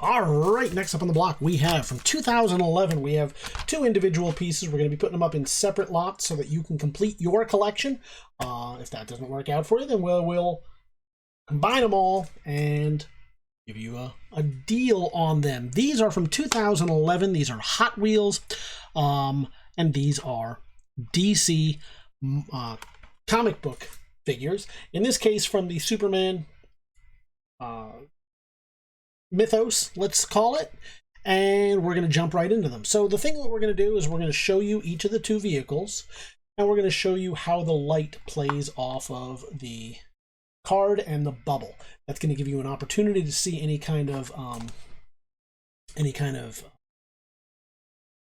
All right, next up on the block, we have from 2011, we have two individual pieces. We're going to be putting them up in separate lots so that you can complete your collection. If that doesn't work out for you, then we'll combine them all and give you a deal on them. These are from 2011. These are Hot Wheels, and these are DC comic book figures. In this case, from the Superman mythos, let's call it, and we're going to jump right into them. So the thing that we're going to do is we're going to show you each of the two vehicles, and we're going to show you how the light plays off of the card and the bubble. That's going to give you an opportunity to see any kind of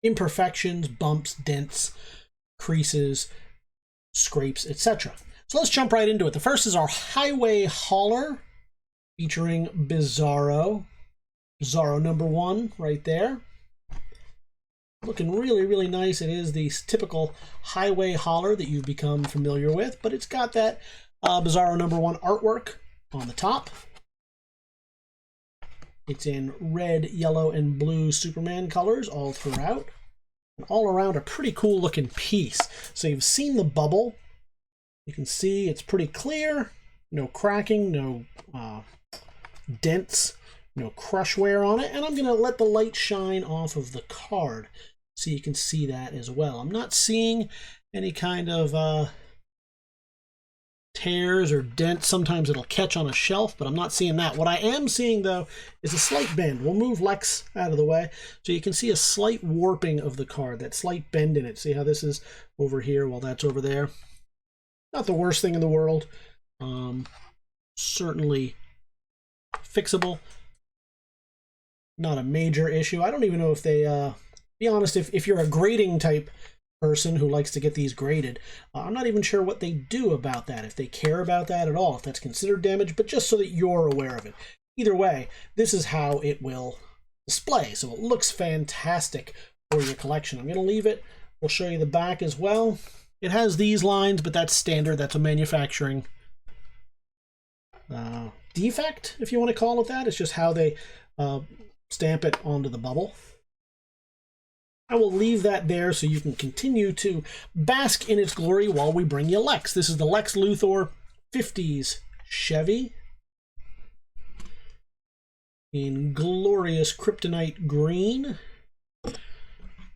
imperfections, bumps, dents, creases, scrapes, etc. So let's jump right into it. The first is our Highway Hauler featuring Bizarro. Bizarro #1 right there. Looking really, really nice. It is the typical Highway Hauler that you've become familiar with, but it's got that Bizarro #1 artwork on the top. It's in red, yellow, and blue Superman colors all throughout. And all around a pretty cool looking piece. So you've seen the bubble. You can see it's pretty clear. No cracking, no dents, no crush wear on it. And I'm going to let the light shine off of the card so you can see that as well. I'm not seeing any kind of tears or dents. Sometimes it'll catch on a shelf, but I'm not seeing that. What I am seeing, though, is a slight bend. We'll move Lex out of the way so you can see a slight warping of the card, that slight bend in it. See how this is over here while that's over there? Not the worst thing in the world. Certainly fixable. Not a major issue. I don't even know if they, be honest, if you're a grading type person who likes to get these graded, I'm not even sure what they do about that, if they care about that at all, if that's considered damage, but just so that you're aware of it. Either way, this is how it will display, so it looks fantastic for your collection. I'm going to leave it. We'll show you the back as well. It has these lines, but that's standard. That's a manufacturing defect, if you want to call it that. It's just how they stamp it onto the bubble. I will leave that there so you can continue to bask in its glory while we bring you Lex. This is the Lex Luthor 50s Chevy in glorious kryptonite green.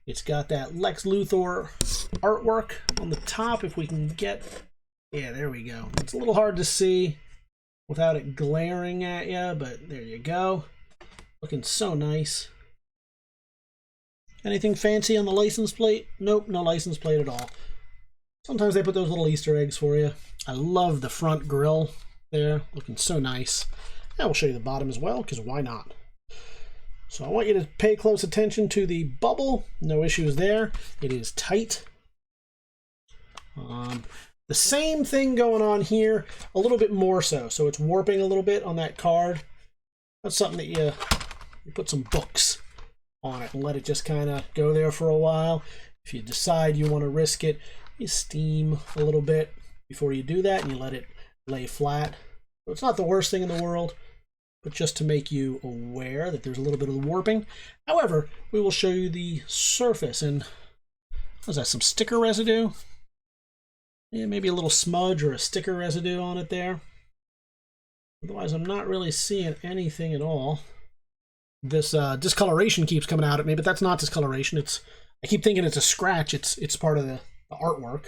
It's got that Lex Luthor artwork on the top. If we can get, yeah, there we go. It's a little hard to see without it glaring at you, but there you go. Looking so nice. Anything fancy on the license plate? Nope, no license plate at all. Sometimes they put those little Easter eggs for you. I love the front grille there, looking so nice. And we'll show you the bottom as well, because why not? So I want you to pay close attention to the bubble. No issues there. It is tight. The same thing going on here, a little bit more so. So it's warping a little bit on that card. That's something that you put some books on it and let it just kind of go there for a while. If you decide you want to risk it, you steam a little bit before you do that and you let it lay flat. So it's not the worst thing in the world, but just to make you aware that there's a little bit of warping. However, we will show you the surface, and was that some sticker residue? Yeah, maybe a little smudge or a sticker residue on it there. Otherwise, I'm not really seeing anything at all. This discoloration keeps coming out at me, but that's not discoloration. I keep thinking it's a scratch. It's part of the artwork.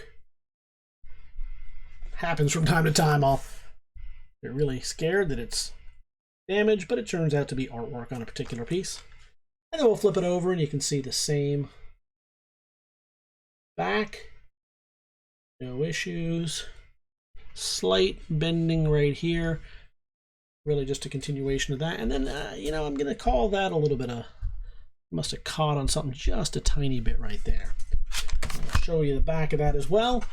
Happens from time to time. I'll get really scared that it's damaged, but it turns out to be artwork on a particular piece. And then we'll flip it over and you can see the same back. No issues. Slight bending right here. Really just a continuation of that. And then, you know, I'm going to call that a little bit of, must have caught on something just a tiny bit right there. I'll show you the back of that as well.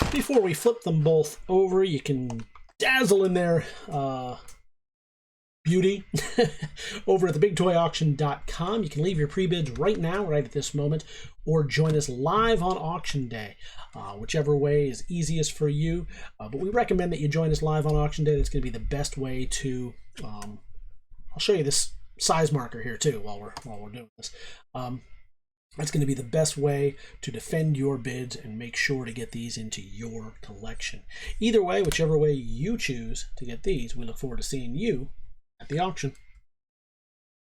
Before we flip them both over, you can dazzle in their beauty over at TheBigToyAuction.com. You can leave your pre-bids right now, right at this moment, or join us live on auction day, whichever way is easiest for you. But we recommend that you join us live on auction day. That's going to be the best way to. I'll show you this size marker here too while we're doing this. That's going to be the best way to defend your bids and make sure to get these into your collection. Either way, whichever way you choose to get these, we look forward to seeing you at the auction.